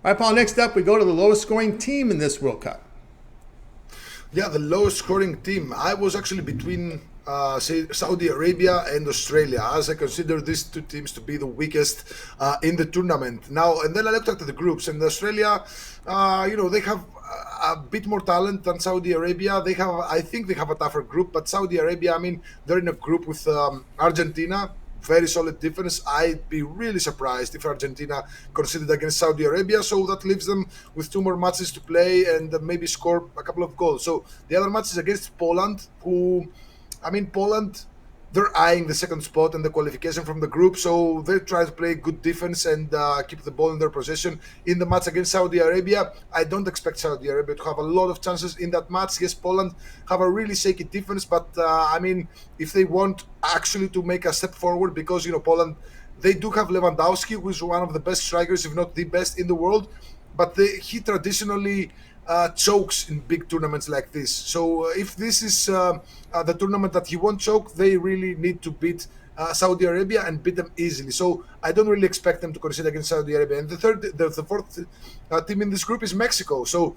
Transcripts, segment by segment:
All right, Paul, next up, we go to the lowest scoring team in this World Cup. Yeah, the lowest scoring team. I was actually between say Saudi Arabia and Australia, as I consider these two teams to be the weakest in the tournament. Now, and then I looked at the groups, and Australia, they have a bit more talent than Saudi Arabia. I think they have a tougher group, but Saudi Arabia, I mean, they're in a group with Argentina. Very solid defense. I'd be really surprised if Argentina conceded against Saudi Arabia. So that leaves them with two more matches to play and maybe score a couple of goals. So the other match is against Poland, Poland, they're eyeing the second spot and the qualification from the group. So they try to play good defense and keep the ball in their possession. In the match against Saudi Arabia, I don't expect Saudi Arabia to have a lot of chances in that match. Yes, Poland have a really shaky defense, but if they want actually to make a step forward, because Poland, they do have Lewandowski, who is one of the best strikers, if not the best in the world, but he traditionally chokes in big tournaments like this. So if this is the tournament that he won't choke, they really need to beat Saudi Arabia and beat them easily. So I don't really expect them to concede against Saudi Arabia. And the fourth team in this group is Mexico. So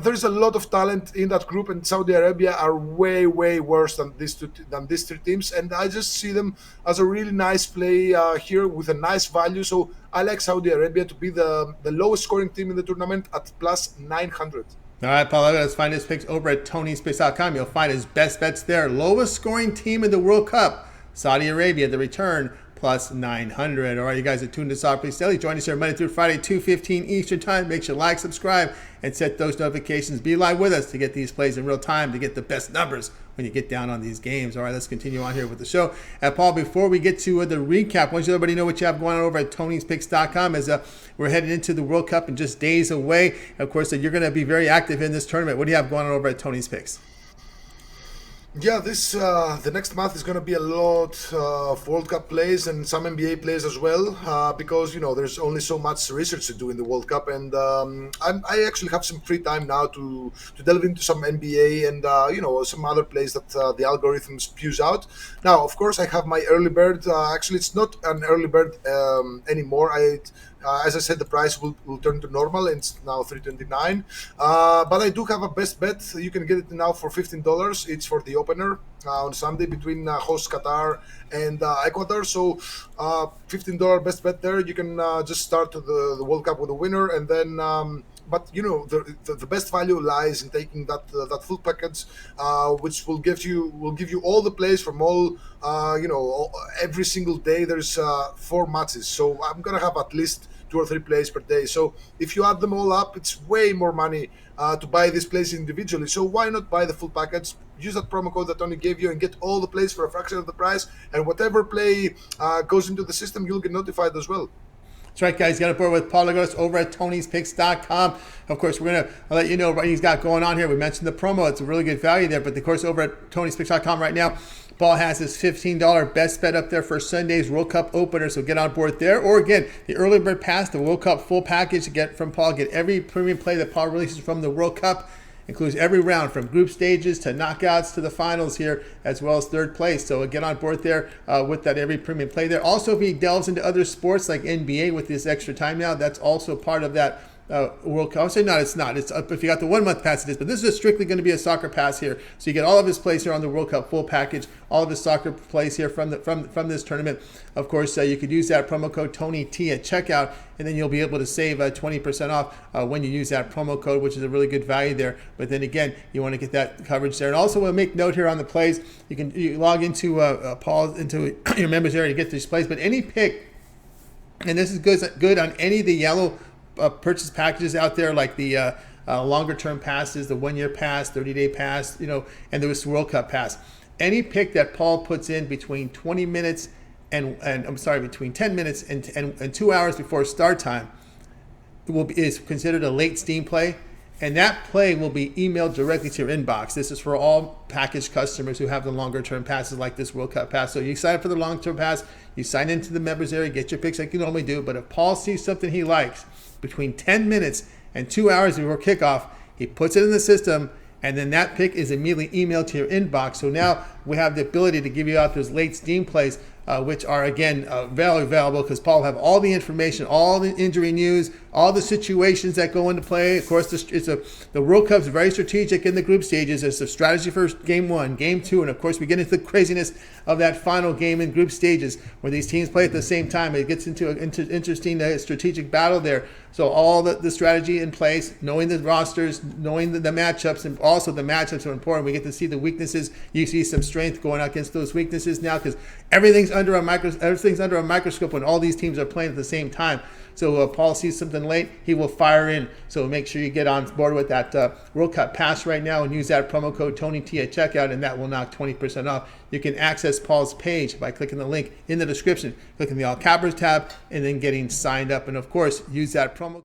there's a lot of talent in that group, and Saudi Arabia are way, way worse than these three teams. And I just see them as a really nice play here with a nice value. So I like Saudi Arabia to be the lowest scoring team in the tournament at plus 900. All right, Paul, let's find his picks over at TonySpace.com. You'll find his best bets there. Lowest scoring team in the World Cup, Saudi Arabia, the return, plus 900. All right, you guys are tuned to Soccer Police Daily. Join us here Monday through Friday, 2:15 Eastern Time. Make sure you like, subscribe, and set those notifications. Be live with us to get these plays in real time to get the best numbers when you get down on these games. All right, let's continue on here with the show. And Paul, before we get to the recap, I want you everybody know what you have going on over at Tony'sPicks.com as we're heading into the World Cup in just days away. Of course, you're going to be very active in this tournament. What do you have going on over at Tony's Picks? Yeah, the next month is going to be a lot of World Cup plays and some NBA plays as well, because there's only so much research to do in the World Cup, and I actually have some free time now to delve into some NBA and some other plays that the algorithm spews out. Now, of course, I have my early bird. Actually, it's not an early bird anymore. As I said, the price will turn to normal, and it's now $3.29. But I do have a best bet. You can get it now for $15. It's for the opener on Sunday between host Qatar and Ecuador. So $15 best bet there. You can just start the World Cup with a winner, and then but the best value lies in taking that full package, which will give you all the plays from all every single day. There's 4 matches, so I'm gonna have at least 2 or 3 plays per day. So if you add them all up, it's way more money to buy these plays individually. So why not buy the full package? Use that promo code that Tony gave you and get all the plays for a fraction of the price. And whatever play goes into the system, you'll get notified as well. That's right, guys. Get on board with Paul Lagouretos over at Tony'sPicks.com. Of course, we're going to let you know what he's got going on here. We mentioned the promo. It's a really good value there. But, of course, over at Tony'sPicks.com right now, Paul has his $15 best bet up there for Sunday's World Cup opener. So get on board there. Or, again, the early bird pass, the World Cup full package to get from Paul. Get every premium play that Paul releases from the World Cup. Includes every round from group stages to knockouts to the finals here, as well as third place. So get on board there with that every premium play there. Also, if he delves into other sports like NBA with this extra time now, that's also part of that World Cup. I'll say no, it's not. It's if you got the 1 month pass, it is. But this is strictly going to be a soccer pass here. So you get all of his plays here on the World Cup full package, all of his soccer plays here from this tournament. Of course, you could use that promo code TonyT at checkout, and then you'll be able to save 20% off when you use that promo code, which is a really good value there. But then again, you want to get that coverage there. And also, we'll make note here on the plays. You log into into your members area to get these plays. But any pick, and this is good on any of the yellow purchase packages out there, like the longer term passes, the 1 year pass, 30-day pass, and there was World Cup pass. Any pick that Paul puts in between 20 minutes between 10 minutes and 2 hours before start time is considered a late Steam play, and that play will be emailed directly to your inbox. This is for all package customers who have the longer term passes like this World Cup pass. So you sign up for the long term pass, you sign into the members area, get your picks like you normally do. But if Paul sees something he likes between 10 minutes and 2 hours before kickoff, he puts it in the system, and then that pick is immediately emailed to your inbox. So now we have the ability to give you out those late Steam plays, which are, again, very valuable because Paul will have all the information, all the injury news, all the situations that go into play. Of course, the World Cup's very strategic in the group stages. There's a strategy for game 1, game 2, and of course we get into the craziness of that final game in group stages where these teams play at the same time. It gets into an interesting strategic battle there. So all the strategy in place, knowing the rosters, knowing the matchups, and also the matchups are important. We get to see the weaknesses. You see some strength going against those weaknesses now because everything's under a microscope when all these teams are playing at the same time. So Paul sees something late, he will fire in. So make sure you get on board with that World Cup pass right now and use that promo code TonyT at checkout, and that will knock 20% off. You can access Paul's page by clicking the link in the description, clicking the All Cappers tab, and then getting signed up. And of course, use that promo.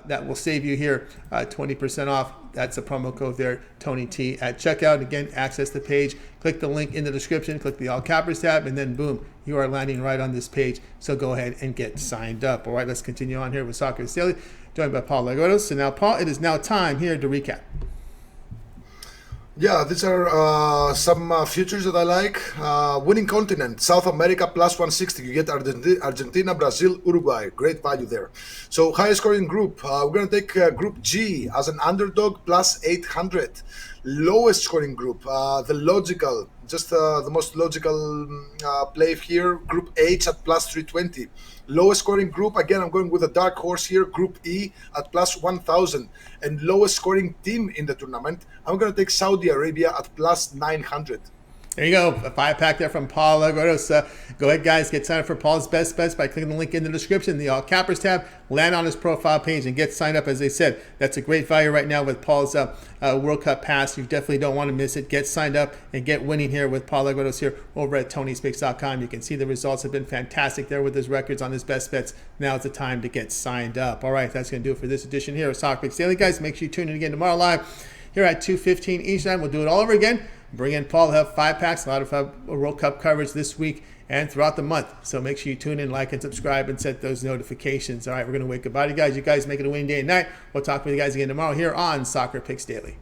That will save you here 20% off. That's the promo code there, TonyT at checkout. Again, access the page, click the link in the description, click the All Cappers tab, and then boom, you are landing right on this page. So go ahead and get signed up. All right, let's continue on here with Soccer Daily, joined by Paul Lagouretos. So now, Paul, it is now time here to recap. Yeah, these are some futures that I like. Winning continent, South America plus 160. You get Argentina, Brazil, Uruguay. Great value there. So highest scoring group, we're going to take Group G as an underdog plus 800. Lowest scoring group, the most logical play here, Group H at plus 320. Lowest scoring group, again, I'm going with a dark horse here, Group E at plus 1,000. And lowest scoring team in the tournament, I'm going to take Saudi Arabia at plus 900. There you go, a 5-pack there from Paul Lagouretos. Go ahead, guys, get signed up for Paul's Best Bets by clicking the link in the description, the All Cappers tab, land on his profile page, and get signed up. As I said, that's a great value right now with Paul's World Cup pass. You definitely don't want to miss it. Get signed up and get winning here with Paul Lagouretos here over at Tony'sPicks.com. You can see the results have been fantastic there with his records on his Best Bets. Now is the time to get signed up. All right, that's going to do it for this edition here of Soccer Picks Daily, guys. Make sure you tune in again tomorrow live here at 2:15 Eastern. We'll do it all over again. Bring in Paul. He'll have 5 packs, a lot of World Cup coverage this week and throughout the month. So make sure you tune in, like, and subscribe, and set those notifications. All right, we're going to wave goodbye to you guys. You guys make it a winning day and night. We'll talk with you guys again tomorrow here on Soccer Picks Daily.